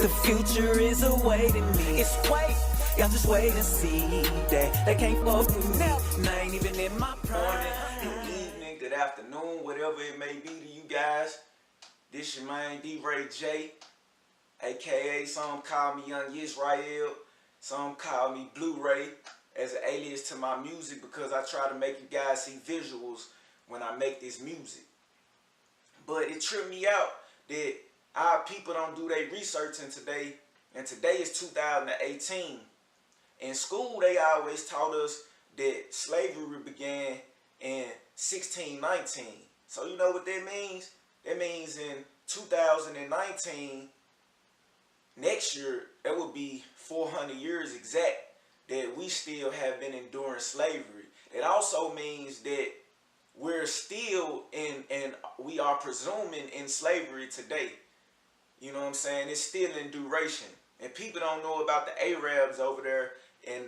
The future is awaiting me. It's wait, y'all just wait and see that they can't fuck with me. And I ain't even in my prime. Good evening, good afternoon, whatever it may be to you guys. This your man D-Ray J, aka some call me Young Israel, some call me Blu-ray as an alias to my music because I try to make you guys see visuals when I make this music. But it tripped me out that our people don't do their researching today, and today is 2018. In school, they always taught us that slavery began in 1619. So you know what that means? That means in 2019, next year, that would be 400 years exact that we still have been enduring slavery. It also means that we're still in, and we are presuming in slavery today. You know what I'm saying? It's still in duration. And people don't know about the Arabs over there in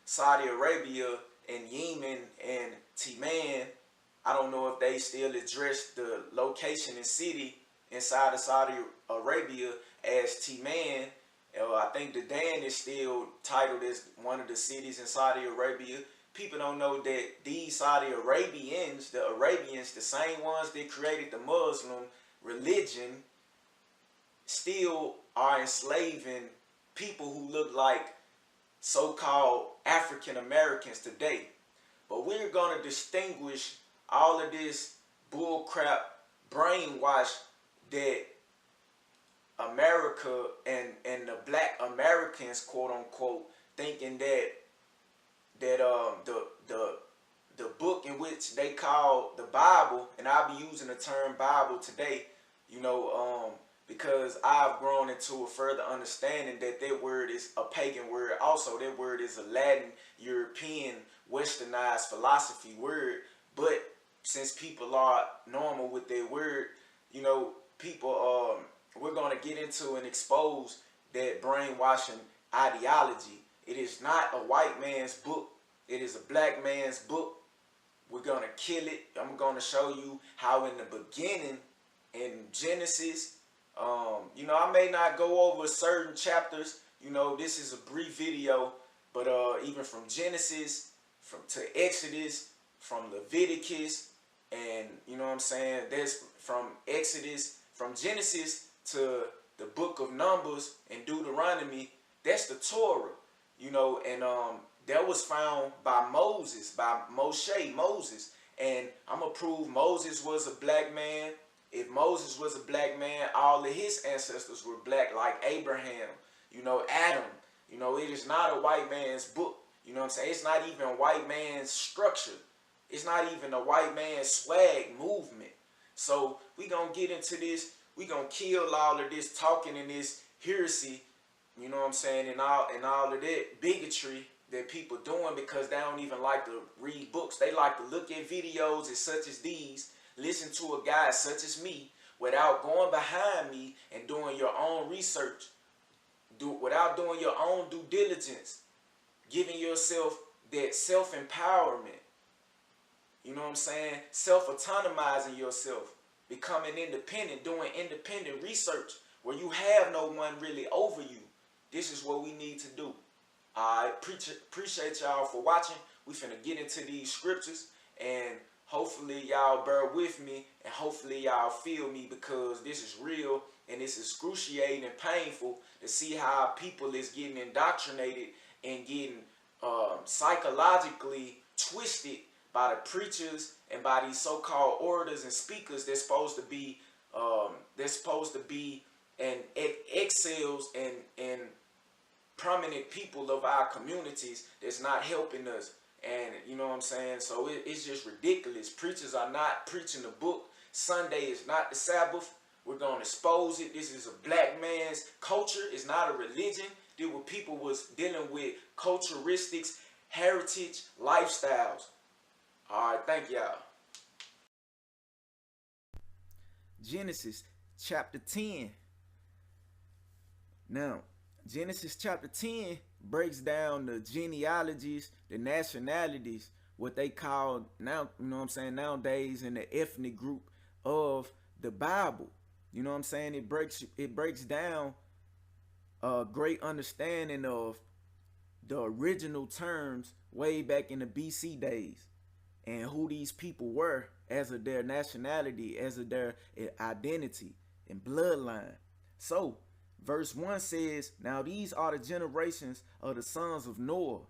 Saudi Arabia and Yemen and Timan. I don't know if they still address the location and city inside of Saudi Arabia as Timan. I think the Dan is still titled as one of the cities in Saudi Arabia. People don't know that these Saudi Arabians, the Arabians, the same ones that created the Muslim religion, still are enslaving people who look like so-called African Americans today. But we're going to distinguish all of this bullcrap brainwash that America and the black Americans, quote unquote, thinking that the book in which they call the Bible, and I'll be using the term Bible today, you know, because I've grown into a further understanding that that word is a pagan word. Also, that word is a Latin, European, westernized philosophy word. But since people are normal with their word, you know, people, we're going to get into and expose that brainwashing ideology. It is not a white man's book. It is a black man's book. We're going to kill it. I'm going to show you how in the beginning, in Genesis, you know, I may not go over certain chapters. You know, this is a brief video, but even from Genesis, to Exodus, from Leviticus, and you know what I'm saying, there's from Exodus, from Genesis to the book of Numbers and Deuteronomy, that's the Torah, you know, and that was found by Moses, by Moses, and I'm gonna prove Moses was a black man. If Moses was a black man, all of his ancestors were black, like Abraham, you know, Adam. You know, it is not a white man's book. You know what I'm saying? It's not even a white man's structure. It's not even a white man's swag movement. So we gonna get into this. We gonna kill all of this talking and this heresy, you know what I'm saying, and all of that bigotry that people doing because they don't even like to read books. They like to look at videos as such as these, listen to a guy such as me without going behind me and doing your own research, without doing your own due diligence, giving yourself that self-empowerment, you know what I'm saying, self-autonomizing yourself, becoming independent, doing independent research where you have no one really over you. This is what we need to do. I appreciate y'all for watching. We finna get into these scriptures, and hopefully y'all bear with me, and hopefully y'all feel me, because this is real and it's excruciating and painful to see how people is getting indoctrinated and getting psychologically twisted by the preachers and by these so-called orators and speakers that's supposed to be and excels and prominent people of our communities that's not helping us. And you know what I'm saying? So it's just ridiculous. Preachers are not preaching the book. Sunday is not the Sabbath. We're going to expose it. This is a black man's culture. It's not a religion. This what people was dealing with, culturistics, heritage, lifestyles. All right, thank y'all. Genesis chapter 10. Now, Genesis chapter 10 breaks down the genealogies, the nationalities, what they call now, you know what I'm saying, nowadays in the ethnic group of the Bible. You know what I'm saying? It breaks down a great understanding of the original terms way back in the BC days and who these people were as of their nationality, as of their identity and bloodline. So, verse 1 says, "Now these are the generations of the sons of Noah,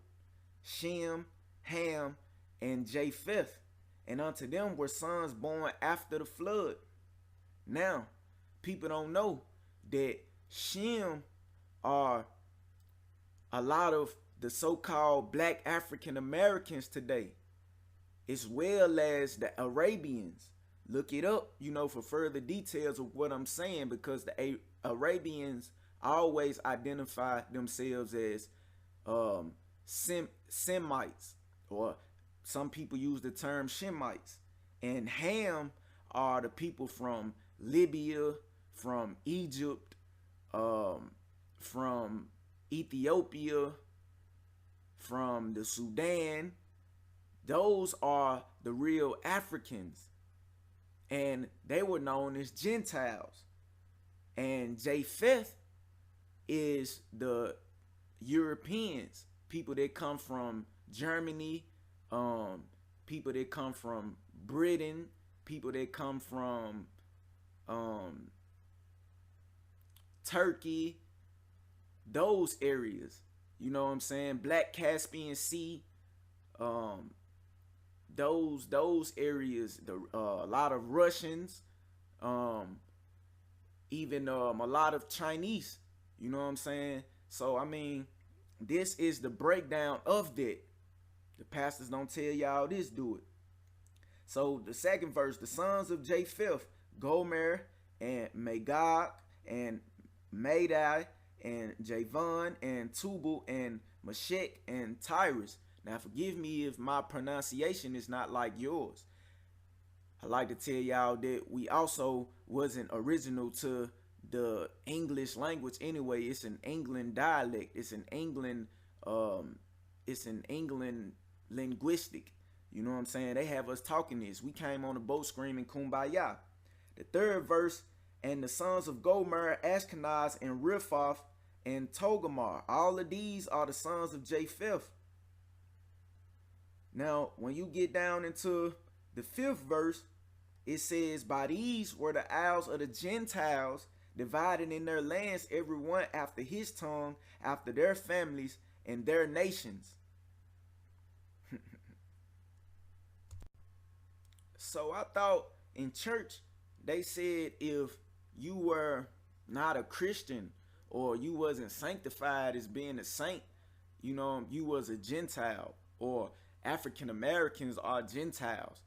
Shem, Ham, and Japheth, and unto them were sons born after the flood." Now, people don't know that Shem are a lot of the so-called black African Americans today, as well as the Arabians. Look it up, for further details of what I'm saying, because the Arabians always identify themselves as Semites, or some people use the term Shemites. And Ham are the people from Libya, from Egypt, from Ethiopia, from the Sudan. Those are the real Africans, and they were known as Gentiles. And Japheth is the Europeans, people that come from Germany, people that come from Britain, people that come from Turkey, those areas. You know what I'm saying? Black Caspian Sea, those areas. A lot of Russians, even a lot of Chinese. You know what I'm saying? So I mean, this is the breakdown of that. The pastors don't tell y'all this, do it. So the second verse, the sons of Japheth, Gomer and Magog and Madai and Javan and Tubal and Meshech and Tyrus. Now forgive me if my pronunciation is not like yours. I like to tell y'all that we also wasn't original to the English language anyway. It's an England dialect. It's an England linguistic. You know what I'm saying? They have us talking this. We came on the boat screaming Kumbaya. The third verse, and the sons of Gomer, Ashkenaz, and Riphath, and Togarmah. All of these are the sons of Japheth. Now, when you get down into the fifth verse, it says, "By these were the isles of the Gentiles, divided in their lands, every one after his tongue, after their families, and their nations." So I thought in church, they said if you were not a Christian or you wasn't sanctified as being a saint, you was a Gentile, or African Americans are Gentiles.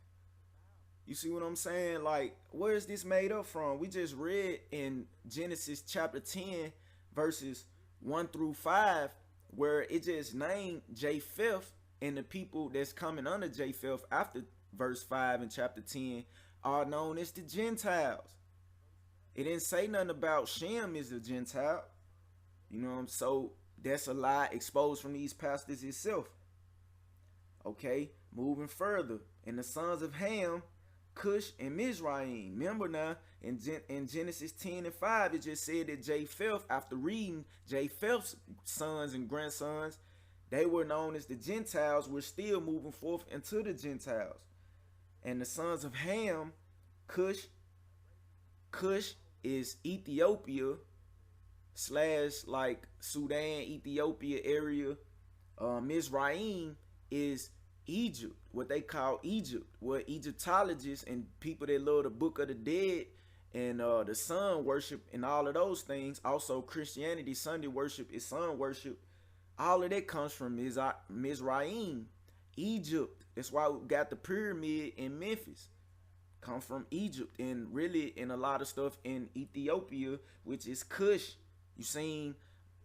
You see what I'm saying? Like, where is this made up from? We just read in Genesis chapter 10, verses 1 through 5, where it just named Japheth, and the people that's coming under Japheth after verse 5 in chapter 10 are known as the Gentiles. It didn't say nothing about Shem is a Gentile. So that's a lie exposed from these pastors itself. Okay, moving further. And the sons of Ham, Cush and Mizraim. Remember now, in Genesis 10 and 5, it just said that Japheth, after reading Japheth's sons and grandsons, they were known as the Gentiles. We're still moving forth into the Gentiles. And the sons of Ham, Cush is Ethiopia / like Sudan, Ethiopia area. Mizraim is Egypt, what they call Egypt, what Egyptologists and people that love the Book of the Dead and the sun worship and all of those things. Also Christianity, Sunday worship is sun worship. All of that comes from Mizraim, Egypt. That's why we got the pyramid in Memphis. Come from Egypt, and really in a lot of stuff in Ethiopia, which is Cush. You seen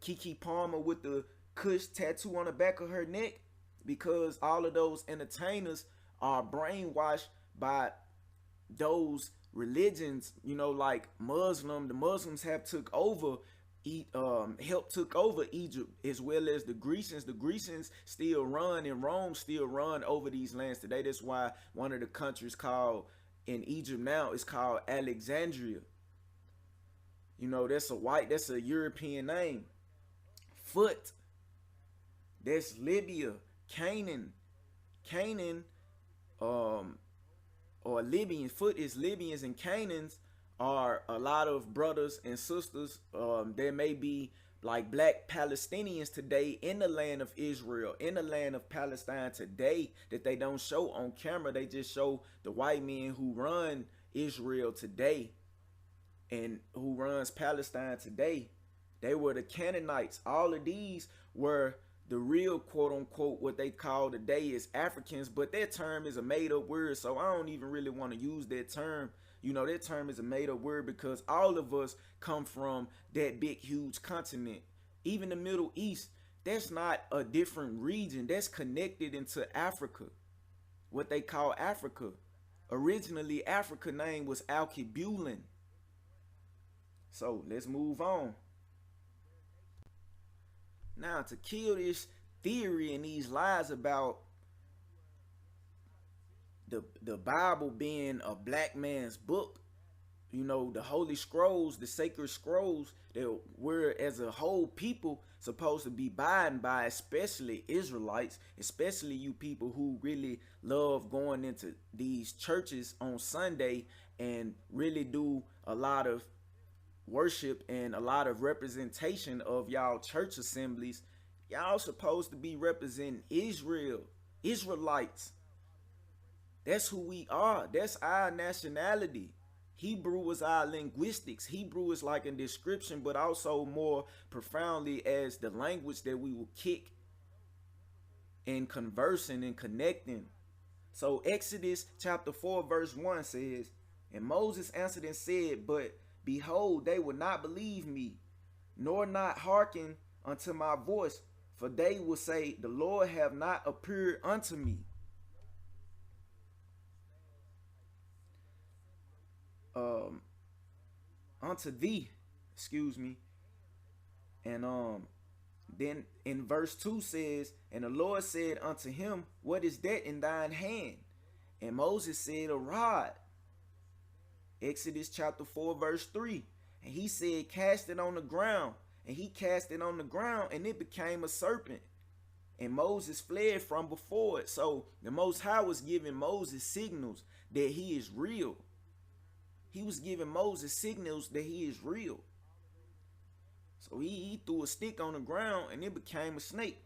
Keke Palmer with the Cush tattoo on the back of her neck? Because all of those entertainers are brainwashed by those religions, like Muslim. The Muslims have helped took over Egypt, as well as the Grecians. The Grecians still run, and Rome still run over these lands today. That's why one of the countries called in Egypt now is called Alexandria. You know, that's a European name. Foot, that's Libya. Canaan, Canaan, um, or Libyan. Foot is Libyans, and Canaans are a lot of brothers and sisters. There may be like black Palestinians today in the land of Israel, in the land of Palestine today, that they don't show on camera. They just show the white men who run Israel today and who runs Palestine today. They were the Canaanites. All of these were the real quote unquote what they call today is Africans, but that term is a made up word, so I don't even really want to use that term. You know, that term is a made up word because all of us come from that big huge continent. Even the Middle East, that's not a different region, that's connected into Africa, what they call Africa. Originally Africa name was Alkebulan. So let's move on. Now, to kill this theory and these lies about the Bible being a black man's book, you know, the holy scrolls, the sacred scrolls that we're as a whole people supposed to be abiding by, especially Israelites, especially you people who really love going into these churches on Sunday and really do a lot of worship and a lot of representation of y'all church assemblies. Y'all supposed to be representing Israel, Israelites. That's who we are. That's our nationality. Hebrew is our linguistics. Hebrew is like a description, but also more profoundly as the language that we will kick in conversing and connecting. So Exodus chapter 4 verse 1 says, and Moses answered and said, but behold, they will not believe me, nor not hearken unto my voice, for they will say, the Lord have not appeared unto me. Unto thee, excuse me. And then in verse 2 says, and the Lord said unto him, what is that in thine hand? And Moses said, a rod. Exodus chapter 4 verse 3. And he said, cast it on the ground. And he cast it on the ground, and it became a serpent. And Moses fled from before it. So the Most High was giving Moses signals that he is real. He was giving Moses signals that he is real. So he threw a stick on the ground, and it became a snake.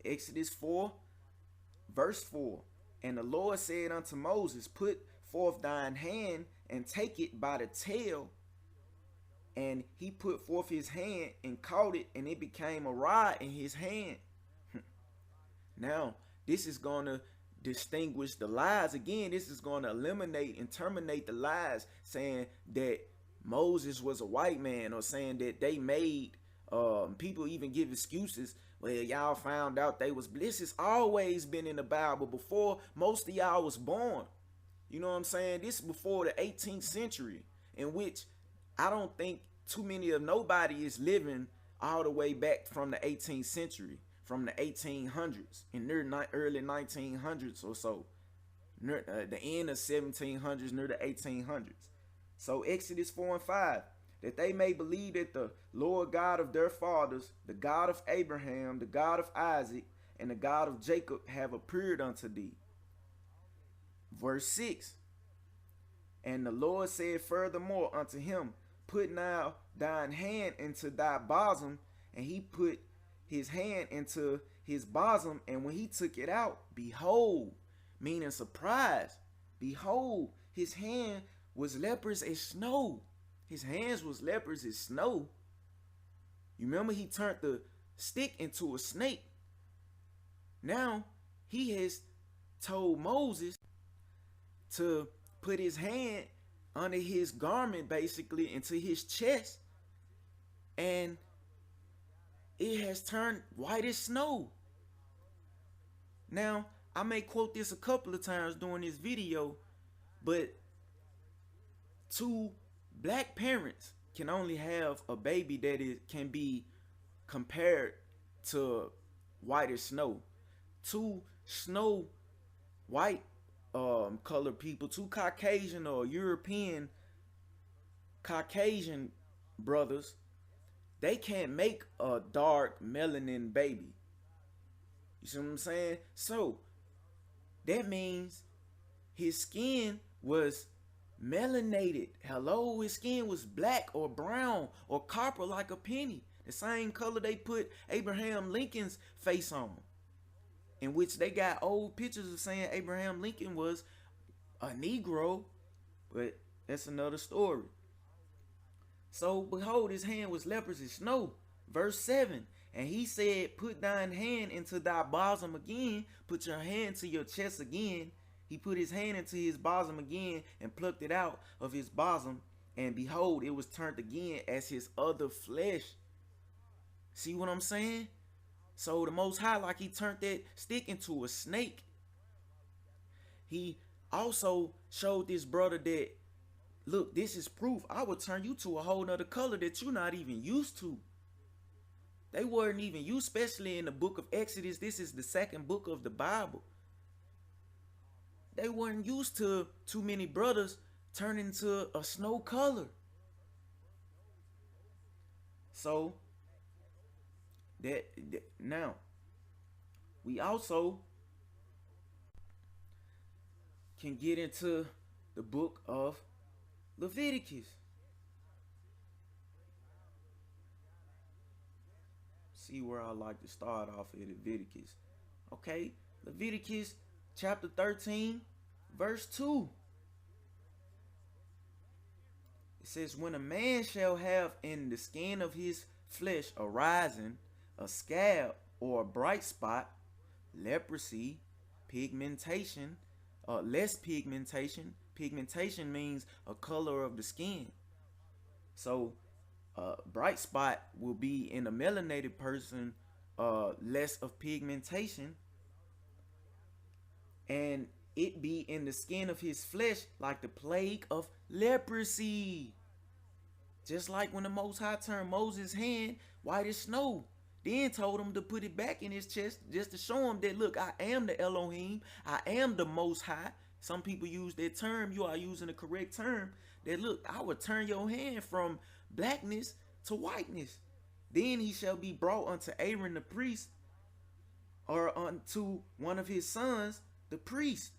Exodus 4 verse 4. And the Lord said unto Moses, put forth thine hand and take it by the tail. And he put forth his hand and caught it, and it became a rod in his hand. Now, this is going to distinguish the lies. Again, this is going to eliminate and terminate the lies saying that Moses was a white man, or saying that they made, people even give excuses. Well, y'all found out they was bliss. It's always been in the Bible before most of y'all was born. You know what I'm saying? This is before the 18th century, in which I don't think too many of nobody is living all the way back from the 18th century, from the 1800s, in near early 1900s or so, near the end of 1700s, near the 1800s. So Exodus 4 and 5, that they may believe that the Lord God of their fathers, the God of Abraham, the God of Isaac, and the God of Jacob have appeared unto thee. Verse 6, and the Lord said furthermore unto him, put now thine hand into thy bosom. And he put his hand into his bosom, and when he took it out, behold, meaning surprise, behold, his hand was leprous as snow. His hands was leprous as snow. You remember he turned the stick into a snake. Now he has told Moses to put his hand under his garment, basically into his chest, and it has turned white as snow. Now, I may quote this a couple of times during this video, but two black parents can only have a baby that can be compared to white as snow. Two snow white colored people, two Caucasian or European Caucasian brothers, they can't make a dark melanin baby. You see what I'm saying? So that means his skin was melanated. Hello, his skin was black or brown or copper like a penny. The same color they put Abraham Lincoln's face on, in which they got old pictures of saying Abraham Lincoln was a Negro, but that's another story. So behold, his hand was leprous as snow. Verse 7. And he said, put thine hand into thy bosom again. Put your hand to your chest again. He put his hand into his bosom again and plucked it out of his bosom. And behold, it was turned again as his other flesh. See what I'm saying? So the Most High, like he turned that stick into a snake. He also showed this brother that, look, this is proof. I will turn you to a whole nother color that you're not even used to. They weren't even used, especially in the book of Exodus. This is the second book of the Bible. They weren't used to too many brothers turning to a snow color. So that now we also can get into the book of Leviticus. See where I like to start off at Leviticus. Okay, Leviticus chapter 13, verse 2. It says, when a man shall have in the skin of his flesh a rising, a scab, or a bright spot, leprosy, pigmentation, less pigmentation. Pigmentation means a color of the skin. So bright spot will be in a melanated person, less of pigmentation, and it be in the skin of his flesh like the plague of leprosy. Just like when the Most High turned Moses' hand white as snow, then told him to put it back in his chest just to show him that, look, I am the Elohim, I am the Most High. Some people use that term, you are using the correct term, that look, I will turn your hand from blackness to whiteness. Then he shall be brought unto Aaron the priest, or unto one of his sons, the priest.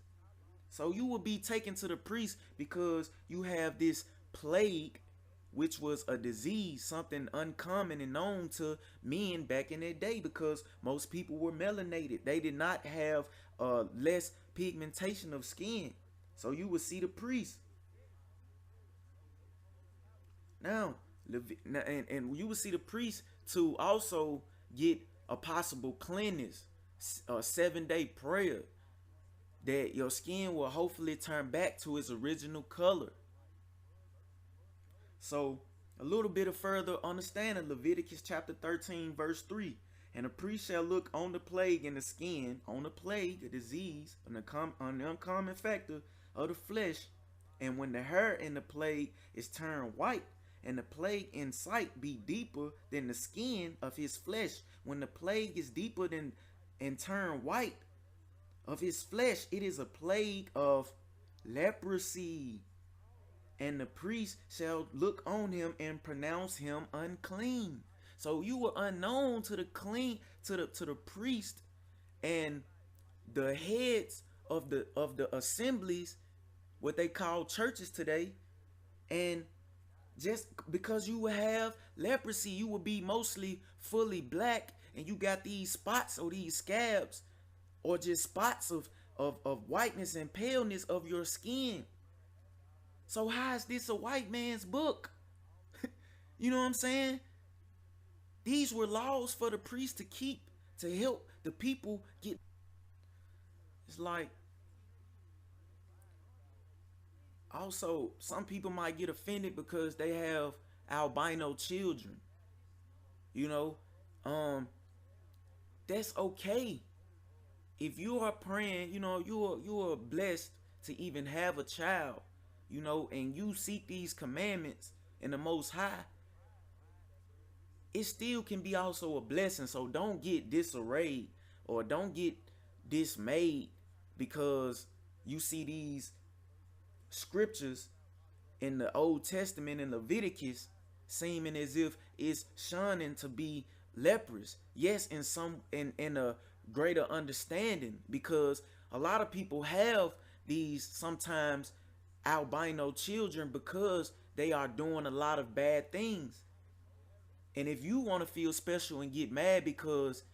So you will be taken to the priest because you have this plague, which was a disease, something uncommon and known to men back in that day, because most people were melanated. They did not have less pigmentation of skin. So you would see the priest. Now, and you will see the priest to also get a possible cleanness, a 7-day prayer, that your skin will hopefully turn back to its original color. So a little bit of further understanding, Leviticus chapter 13 verse 3. And the priest shall look on the plague in the skin, on the plague, a disease, an uncommon factor of the flesh. And when the hair in the plague is turned white, and the plague in sight be deeper than the skin of his flesh, when the plague is deeper than and turn white of his flesh, it is a plague of leprosy. And the priest shall look on him and pronounce him unclean. So you were unknown to the priest and the heads of the assemblies, what they call churches today. And just because you have leprosy, you will be mostly fully black, and you got these spots or these scabs, or just spots of whiteness and paleness of your skin. So how is this a white man's book? You know what I'm saying? These were laws for the priest to keep, to help the people get. It's like, also, some people might get offended because they have albino children. You know, that's okay. If you are praying, you know, you are blessed to even have a child, you know, and you seek these commandments in the Most High, it still can be also a blessing. So don't get disarrayed or don't get dismayed because you see these scriptures in the Old Testament in Leviticus seeming as if it's shunning to be leprous. Yes, in a greater understanding, because a lot of people have these sometimes albino children because they are doing a lot of bad things. And if you want to feel special and get mad because,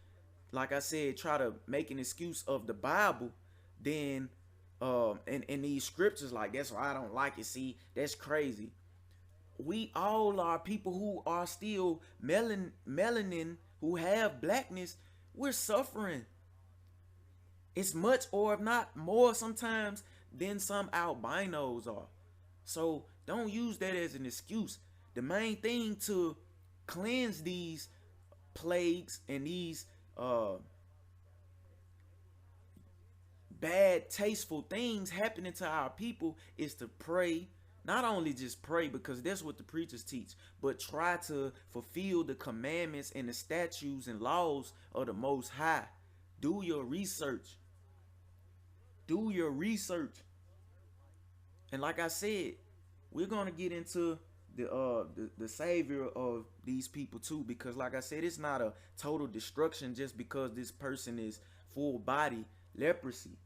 like I said, try to make an excuse of the Bible, then in these scriptures, like, that's why I don't like it. See, that's crazy. We all are people who are still melanin, who have blackness. We're suffering. It's much, or if not more sometimes, than some albinos are. So don't use that as an excuse. The main thing to cleanse these plagues and these bad, tasteful things happening to our people is to pray. Not only just pray, because that's what the preachers teach, but try to fulfill the commandments and the statutes and laws of the Most High. Do your research. Do your research. And like I said, we're gonna get into the savior of these people too, because like I said, it's not a total destruction just because this person is full body leprosy.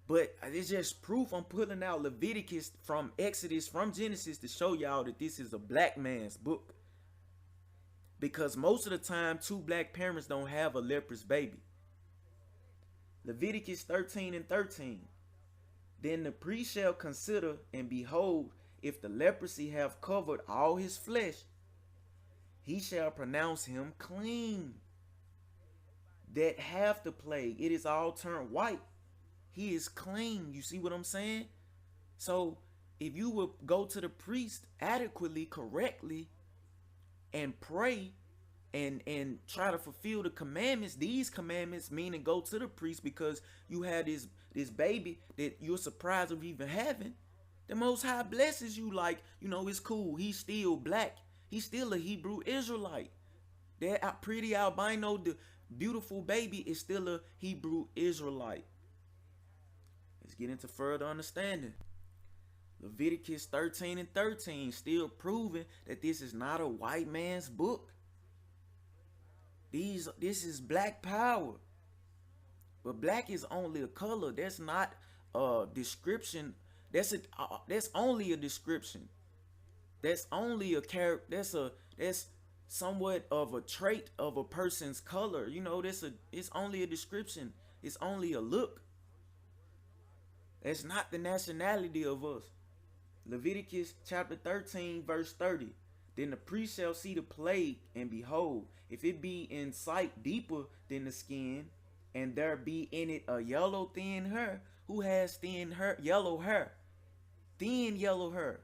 But it's just proof. I'm pulling out Leviticus from Exodus, from Genesis, to show y'all that this is a black man's book. Because most of the time, two black parents don't have a leprous baby. Leviticus 13:13. Then the priest shall consider, and behold, if the leprosy have covered all his flesh, he shall pronounce him clean. That have the plague, it is all turned white. He is clean. You see what I'm saying? So if you would go to the priest adequately, correctly, and pray and try to fulfill the commandments, these commandments, meaning go to the priest because you had this baby that you're surprised of even having, the Most High blesses you. Like, it's cool. He's still black. He's still a Hebrew Israelite. That pretty albino, the beautiful baby, is still a Hebrew Israelite. Let's get into further understanding. Leviticus 13:13, still proving that this is not a white man's book. This is black power. But black is only a color. That's not a description. That's only a description. That's only a character. That's somewhat of a trait of a person's color. It's only a description. It's only a look. That's not the nationality of us. Leviticus chapter 13, verse 30. Then the priest shall see the plague, and behold, if it be in sight deeper than the skin, and there be in it a yellow thin hair. Who has thin hair? Yellow hair. Thin yellow hair.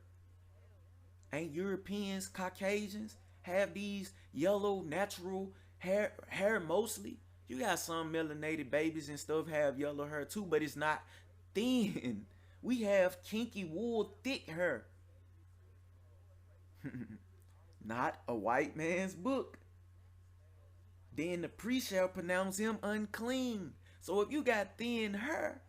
Ain't Europeans, Caucasians have these yellow natural hair mostly? You got some melanated babies and stuff have yellow hair too, but it's not thin. We have kinky wool, thick hair. Not a white man's book. Then the priest shall pronounce him unclean. So if you got thin hair,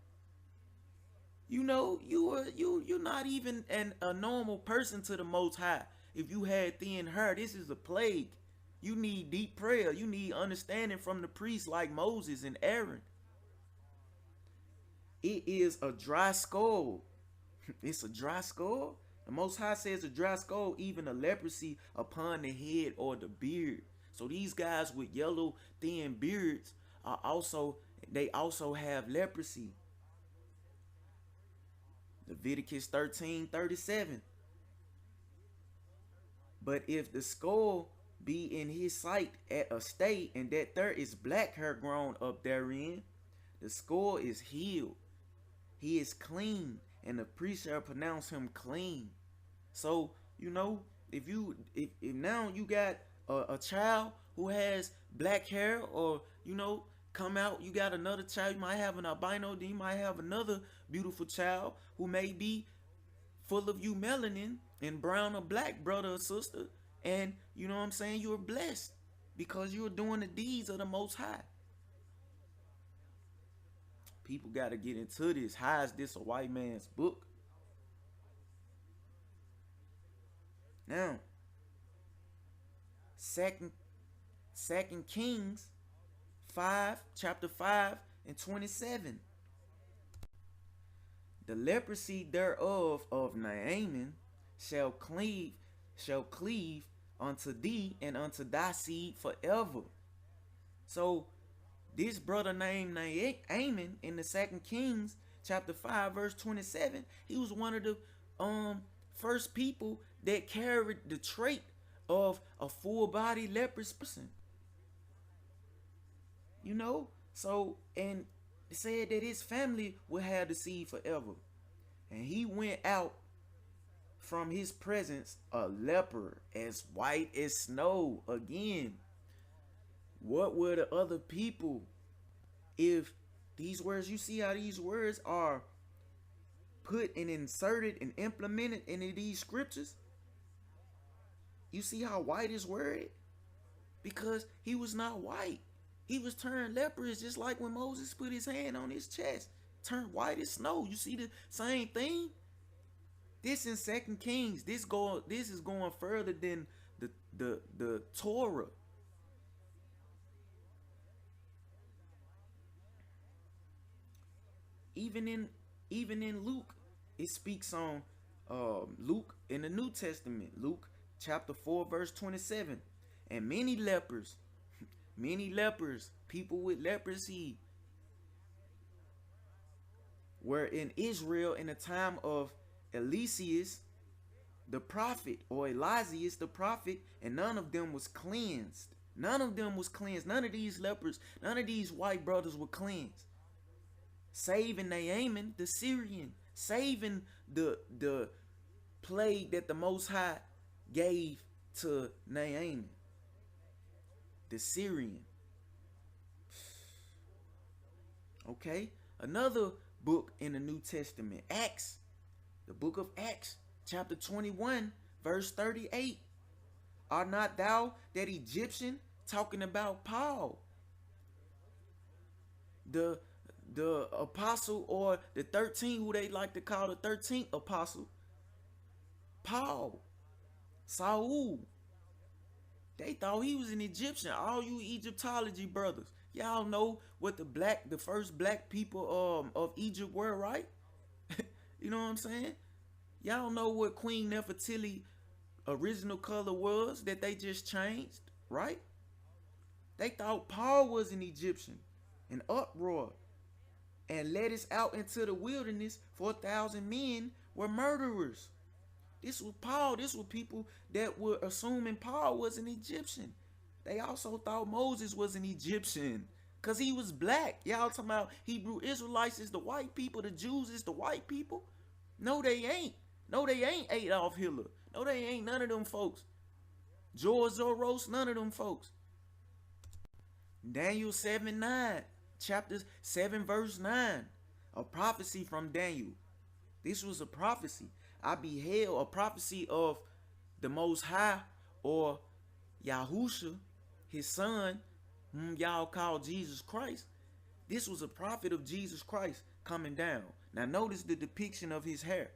you're not even a normal person to the Most High. If you had thin hair, this is a plague. You need deep prayer. You need understanding from the priests like Moses and Aaron. It is a dry skull. It's a dry skull. The Most High says a dry skull, even a leprosy upon the head or the beard. So these guys with yellow thin beards they also have leprosy. Leviticus 13:37. But if the skull be in his sight at a state, and that there is black hair grown up therein, the skull is healed. He is clean, and the priest shall pronounce him clean. So, if now you got a child who has black hair, or come out, you got another child, you might have an albino, then you might have another beautiful child who may be full of you melanin and brown or black, brother or sister, and you know what I'm saying, you're blessed because you're doing the deeds of the Most High. People got to get into this. How is this a white man's book? Now, Second Kings 5, chapter 5 and 27. The leprosy thereof of Naaman shall cleave unto thee and unto thy seed forever. So this brother named Naaman in the Second Kings chapter 5 verse 27, he was one of the first people that carried the trait of a full body leprous person. You know, so, and it said that his family would have the seed forever. And he went out from his presence a leper, as white as snow. Again, what were the other people? If these words, you see how these words are put and inserted and implemented into these scriptures? You see how white is worded? Because he was not white. He was turned leprous, just like when Moses put his hand on his chest, turned white as snow. You see the same thing? This in 2 Kings, this is going further than the Torah. Even in Luke, it speaks on Luke in the New Testament, Luke chapter 4 verse 27. And many lepers, people with leprosy, were in Israel in the time of Eliseus the prophet, or Eliseus the prophet, and none of them was cleansed. None of them was cleansed. None of these lepers, none of these white brothers were cleansed. Saving Naaman the Syrian, saving the plague that the Most High gave to Naaman the Syrian. Okay, another book in the New Testament, Acts, the book of Acts, chapter 21, verse 38. Are not thou that Egyptian? Talking about Paul, the apostle, or the 13, who they like to call the 13th apostle. Paul, Saul, they thought he was an Egyptian. All you Egyptology brothers, y'all know what the first black people of Egypt were, right? You know what I'm saying? Y'all know what Queen Nefertiti original color was that they just changed, right? They thought Paul was an Egyptian, an uproar, and led us out into the wilderness. 4,000 men were murderers. This was Paul. This were people that were assuming Paul was an Egyptian. They also thought Moses was an Egyptian because he was black. Y'all talking about Hebrew Israelites is the white people, the Jews is the white people? No, they ain't. No, they ain't Adolf Hitler. No, they ain't none of them folks. George Soros, none of them folks. Daniel 7:9, chapter 7 verse 9, a prophecy from Daniel. This was a prophecy. I beheld a prophecy of the Most High, or Yahusha, his son, whom y'all call Jesus Christ. This was a prophet of Jesus Christ coming down. Now notice the depiction of his hair.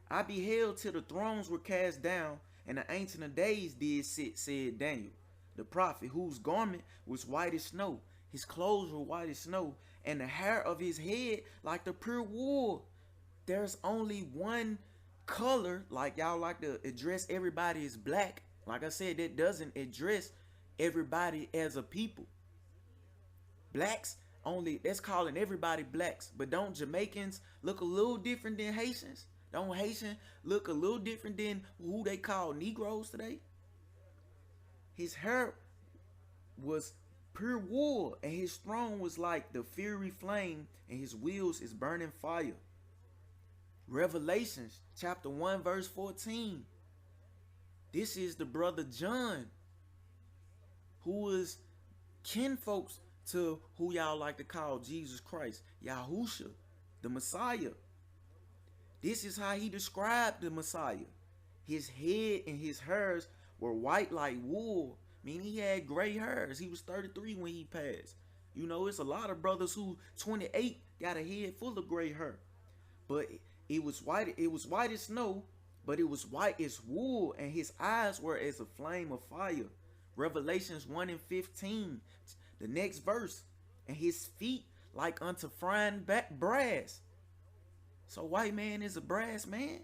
I beheld till the thrones were cast down, and the Ancient of Days did sit, said Daniel, the prophet, whose garment was white as snow. His clothes were white as snow, and the hair of his head like the pure wool. There's only one color, like y'all like to address everybody as black. Like I said, that doesn't address everybody as a people. Blacks only, that's calling everybody blacks. But don't Jamaicans look a little different than Haitians? Don't Haitian look a little different than who they call Negroes today? His hair was pure wool, and his throne was like the fiery flame, and his wheels is burning fire. Revelations chapter 1 verse 14. This is the brother John, who was kinfolks to who y'all like to call Jesus Christ, Yahusha, the Messiah. This is how he described the Messiah. His head and his hairs were white like wool. I mean, he had gray hairs. He was 33 when he passed. You know, it's a lot of brothers who 28 got a head full of gray hair. But it was white as snow, but it was white as wool, and his eyes were as a flame of fire. Revelations 1 and 15. The next verse. And his feet like unto frying brass. So white man is a brass man.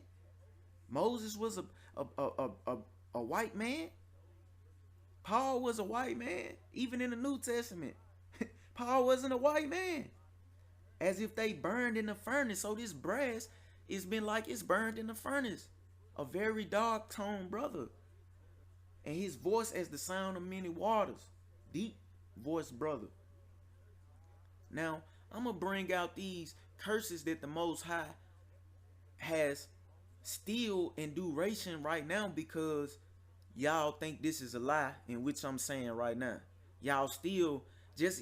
Moses was a white man. Paul was a white man. Even in the New Testament, Paul wasn't a white man. As if they burned in the furnace. So this brass, it's been like it's burned in the furnace. A very dark toned brother. And his voice as the sound of many waters. Deep voice brother. Now, I'm going to bring out these curses that the Most High has still in duration right now, because y'all think this is a lie, in which I'm saying right now. Y'all still,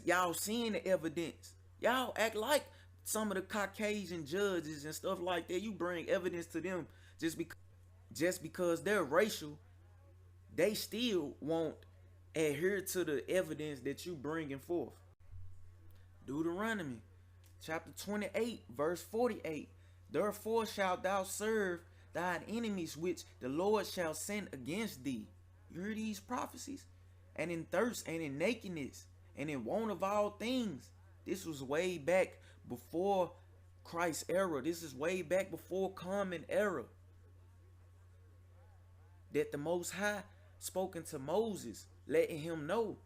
y'all seeing the evidence. Y'all act like some of the Caucasian judges and stuff like that. You bring evidence to them just because they're racial. They still won't adhere to the evidence that you bringing forth. Deuteronomy chapter 28 verse 48. Therefore shalt thou serve thine enemies which the Lord shall send against thee. You hear these prophecies? And in thirst and in nakedness and in want of all things. This was way back before Christ's era. This is way back before Common Era. That the Most High spoken to Moses, letting him know.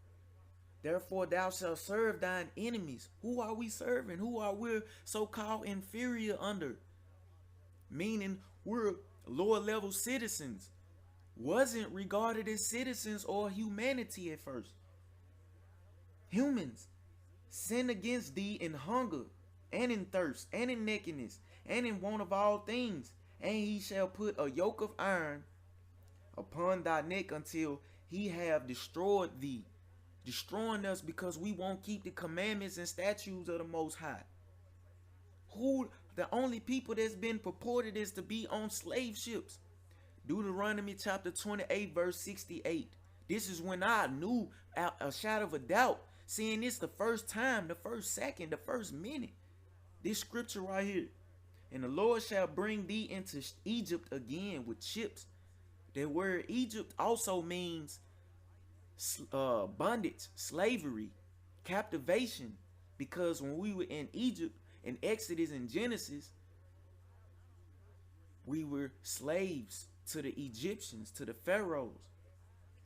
Therefore thou shalt serve thine enemies. Who are we serving? Who are we so-called inferior under? Meaning we're lower level citizens. Wasn't regarded as citizens or humanity at first. Humans. Sin against thee in hunger, and in thirst, and in nakedness, and in want of all things. And he shall put a yoke of iron upon thy neck until he have destroyed thee. Destroying us because we won't keep the commandments and statutes of the Most High. Who the only people that's been purported is to be on slave ships. Deuteronomy chapter 28 verse 68. This is when I knew a shadow of a doubt, seeing this the first time, the first second, the first minute. This scripture right here. And the Lord shall bring thee into Egypt again with ships. That word Egypt also means bondage, slavery, captivation. Because when we were in Egypt, in Exodus and Genesis, we were slaves to the Egyptians, to the pharaohs.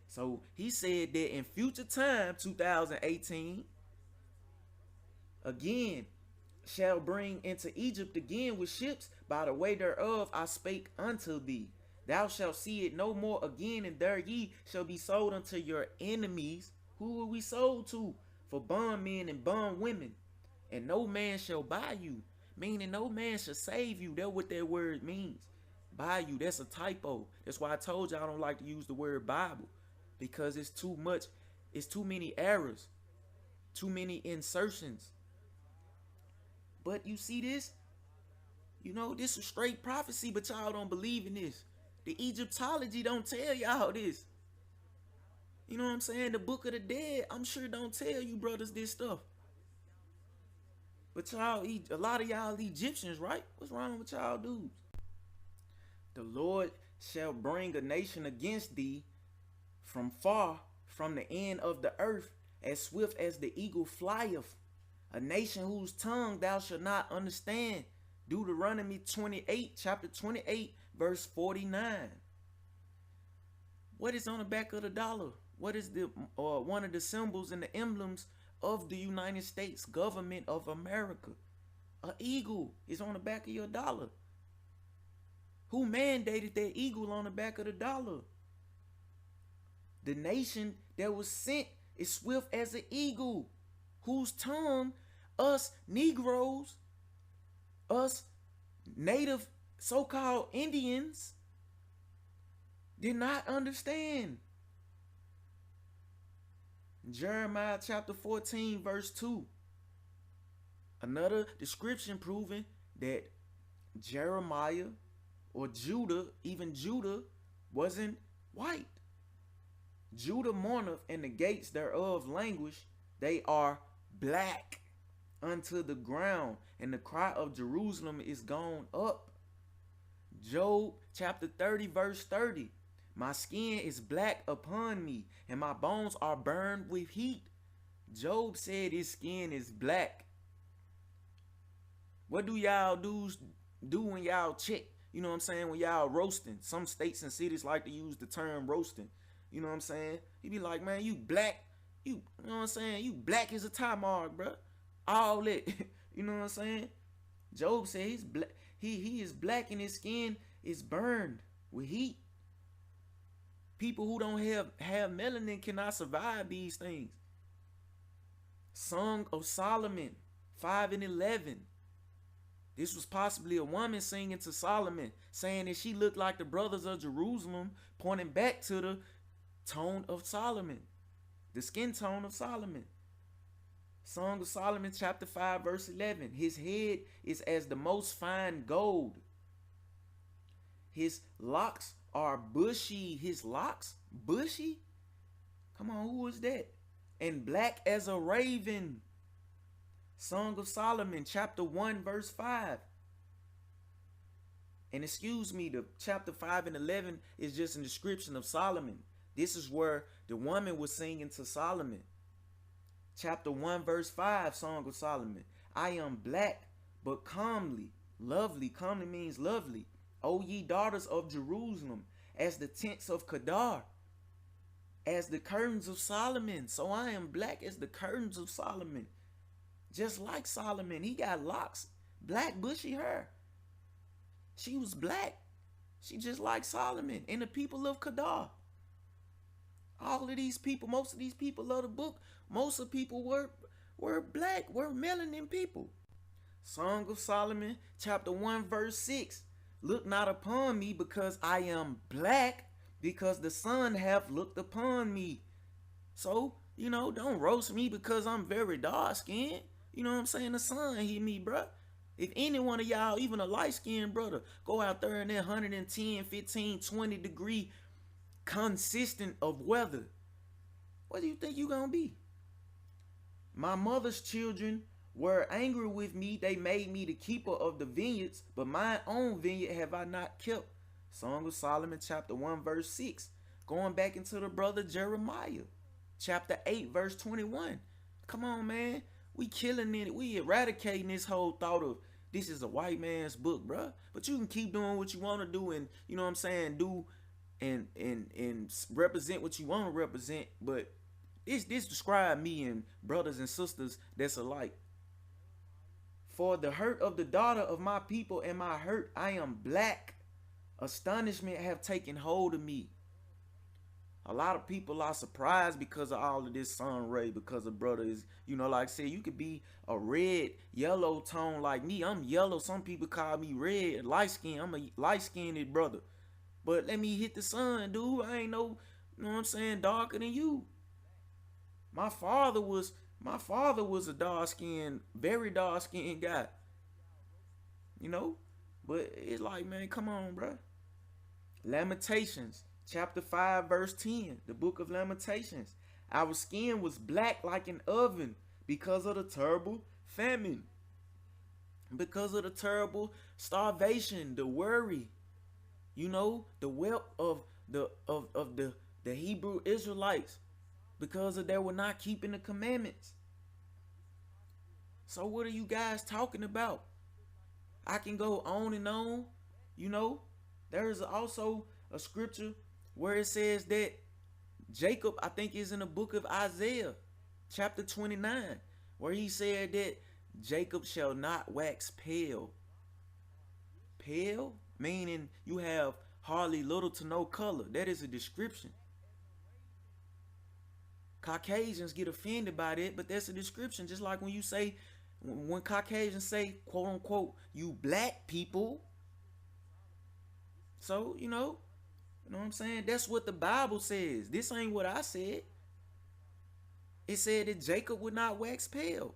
So he said that in future time, 2018, again, shall bring into Egypt again with ships, by the way thereof I spake unto thee. Thou shalt see it no more again, and there ye shall be sold unto your enemies. Who will we sold to? For bondmen and bondwomen. And no man shall buy you. Meaning no man shall save you. That's what that word means. Buy you. That's a typo. That's why I told you I don't like to use the word Bible. Because it's too much. It's too many errors. Too many insertions. But you see this? You know, this is straight prophecy, but y'all don't believe in this. The Egyptology don't tell y'all this. You know what I'm saying? The Book of the Dead, I'm sure don't tell you brothers this stuff. But y'all, a lot of y'all Egyptians, right? What's wrong with y'all dudes? The Lord shall bring a nation against thee from far, from the end of the earth, as swift as the eagle flieth. A nation whose tongue thou shalt not understand. Deuteronomy 28, chapter 28, verse 49. What is on the back of the dollar? What is the one of the symbols and the emblems of the United States government of America? An eagle is on the back of your dollar. Who mandated that eagle on the back of the dollar? The nation that was sent is swift as an eagle, whose tongue us Negroes, us native so-called Indians did not understand. Jeremiah chapter 14 verse 2. Another description proving that Jeremiah or Judah, even Judah, wasn't white. Judah mourneth, and the gates thereof languish. They are black unto the ground, and the cry of Jerusalem is gone up. Job chapter 30 verse 30. My skin is black upon me, and my bones are burned with heat. Job said his skin is black. What do y'all do when y'all check? You know what I'm saying? When y'all roasting. Some states and cities like to use the term roasting. You know what I'm saying? You be like, man, you black. You know what I'm saying? You black as a tie mark, bro. All that. You know what I'm saying? Job said he's black. He is black and his skin is burned with heat. People who don't have melanin cannot survive these things. Song of Solomon 5:11. This was possibly a woman singing to Solomon, saying that she looked like the brothers of Jerusalem, pointing back to the tone of Solomon, the skin tone of Solomon. Song of Solomon chapter 5 verse 11. His head is as the most fine gold. His locks are bushy. His locks bushy? Come on, who is that? And black as a raven. Song of Solomon chapter 1 verse 5. And excuse me, the chapter 5 and 11 is just a description of Solomon. This is where the woman was singing to Solomon. Chapter 1 verse 5, Song of Solomon. I am black, but comely, lovely. Comely means lovely. O ye daughters of Jerusalem, as the tents of Kedar, as the curtains of Solomon. So I am black as the curtains of Solomon. Just like Solomon, he got locks, black bushy hair. She was black. She just like Solomon and the people of Kedar. All of these people, most of these people of the book, most of the people were black, were melanin people. Song of Solomon, chapter 1, verse 6. Look not upon me because I am black, because the sun hath looked upon me. So, you know, don't roast me because I'm very dark skinned. You know what I'm saying? The sun hit me, bruh. If any one of y'all, even a light-skinned brother, go out there in that 110, 15, 20 degree consistent of weather, what do you think you gonna be? My mother's children were angry with me. They made me the keeper of the vineyards, but mine own vineyard have I not kept. Song of Solomon chapter 1 verse 6. Going back into the brother Jeremiah chapter 8 verse 21. Come on, man. We killing it. We eradicating this whole thought of this is a white man's book, bruh. But you can keep doing what you want to do and, you know what I'm saying, do and represent what you want to represent. But this describe me and brothers and sisters that's alike. For the hurt of the daughter of my people and my hurt, I am black. Astonishment have taken hold of me. A lot of people are surprised because of all of this sun ray, because a brother is, you know, like I said, you could be a red, yellow tone like me. I'm yellow. Some people call me red, light skin. I'm a light-skinned brother. But let me hit the sun, dude. I ain't no, you know what I'm saying, darker than you. My father was a dark-skinned, very dark-skinned guy. You know? But it's like, man, come on, bro. Lamentations. Chapter 5 verse 10, the book of Lamentations. Our skin was black like an oven because of the terrible famine, because of the terrible starvation, the worry, you know, the wealth of the Hebrew Israelites, because of they were not keeping the commandments. So what are you guys talking about? I can go on and on. You know, there is also a scripture where it says that Jacob, I think is in the book of Isaiah, chapter 29, where he said that Jacob shall not wax pale. Pale, meaning you have hardly little to no color. That is a description. Caucasians get offended by that, but that's a description. Just like when you say, when Caucasians say, quote unquote, you black people. So, you know what I'm saying? That's what the Bible says. This ain't what I said. It said that Jacob would not wax pale.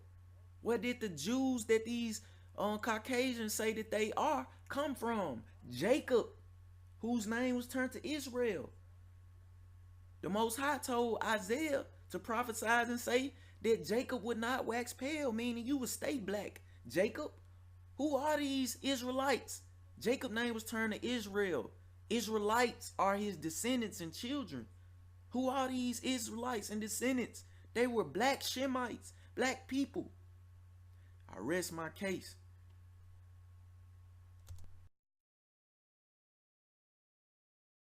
Where did the Jews that these Caucasians say that they are come from? Jacob, whose name was turned to Israel. The Most High told Isaiah to prophesy and say that Jacob would not wax pale, meaning you would stay black. Jacob, who are these Israelites? Jacob's name was turned to Israel. Israelites are his descendants and children. Who are these Israelites and descendants? They were black Shemites, black people. I rest my case.